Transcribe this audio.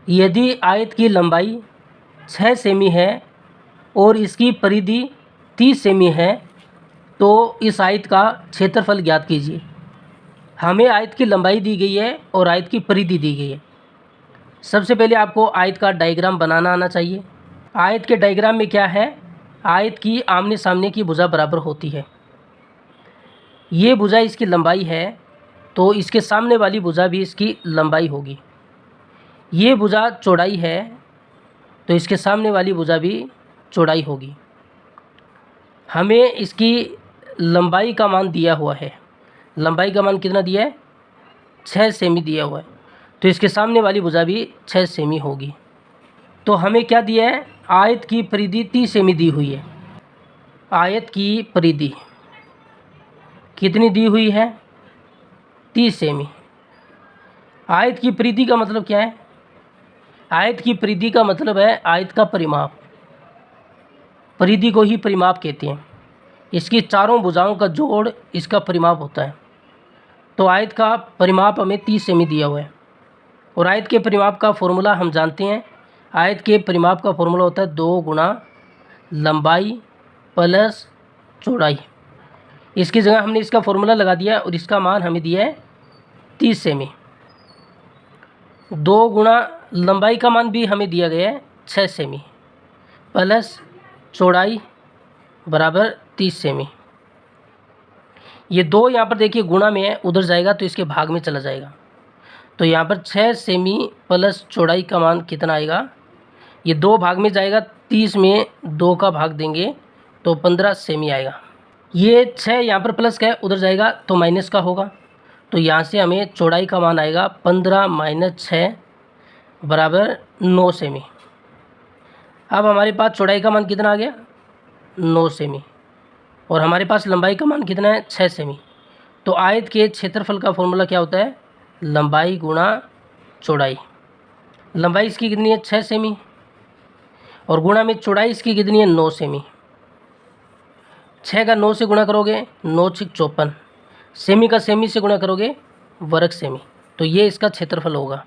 यदि आयत की लंबाई 6 सेमी है और इसकी परिधि 30 सेमी है तो इस आयत का क्षेत्रफल ज्ञात कीजिए। हमें आयत की लंबाई दी गई है और आयत की परिधि दी गई है। सबसे पहले आपको आयत का डायग्राम बनाना आना चाहिए। आयत के डायग्राम में क्या है, आयत की आमने सामने की भुजा बराबर होती है। ये भुजा इसकी लंबाई है तो इसके सामने वाली भुजा भी इसकी लंबाई होगी। ये भुजा चौड़ाई है तो इसके सामने वाली भुजा भी चौड़ाई होगी। हमें इसकी लंबाई का मान दिया हुआ है। लंबाई का मान कितना दिया है? 6 सेमी दिया हुआ है, तो इसके सामने वाली भुजा भी 6 सेमी होगी। तो हमें क्या दिया है? आयत की परिधि 30 सेमी दी हुई है। आयत की परिधि कितनी दी हुई है? 30 सेमी। आयत की परिधि का मतलब क्या है? आयत की परिधि का मतलब है आयत का परिमाप। परिधि को ही परिमाप कहते हैं। इसकी चारों भुजाओं का जोड़ इसका परिमाप होता है। तो आयत का परिमाप हमें 30 सेमी दिया हुआ है और आयत के परिमाप का फॉर्मूला हम जानते हैं। आयत के परिमाप का फॉर्मूला होता है 2 गुना लंबाई प्लस चौड़ाई। इसकी जगह हमने इसका फॉर्मूला लगा दिया और इसका मान हमें दिया है 30 सेमी। 2 गुना लंबाई का मान भी हमें दिया गया है 6 सेमी प्लस चौड़ाई बराबर 30 सेमी। ये 2 यहाँ पर देखिए गुणा में है, उधर जाएगा तो इसके भाग में चला जाएगा। तो यहाँ पर 6 सेमी प्लस चौड़ाई का मान कितना आएगा? ये 2 भाग में जाएगा, 30 में 2 का भाग देंगे तो 15 सेमी आएगा। ये 6 यहाँ पर प्लस का है, उधर जाएगा तो माइनस का होगा। तो यहाँ से हमें चौड़ाई का मान आएगा 15 माइनस 6 बराबर 9 सेमी। अब हमारे पास चौड़ाई का मान कितना आ गया? 9 सेमी। और हमारे पास लंबाई का मान कितना है? 6 सेमी। तो आयत के क्षेत्रफल का फॉर्मूला क्या होता है? लंबाई गुणा चौड़ाई। लंबाई इसकी कितनी है? 6 सेमी और गुणा में चौड़ाई इसकी कितनी है? 9 सेमी। 6 का 9 से गुणा करोगे 9 6 54, सेमी का सेमी से गुणा करोगे वर्ग सेमी। तो ये इसका क्षेत्रफल होगा।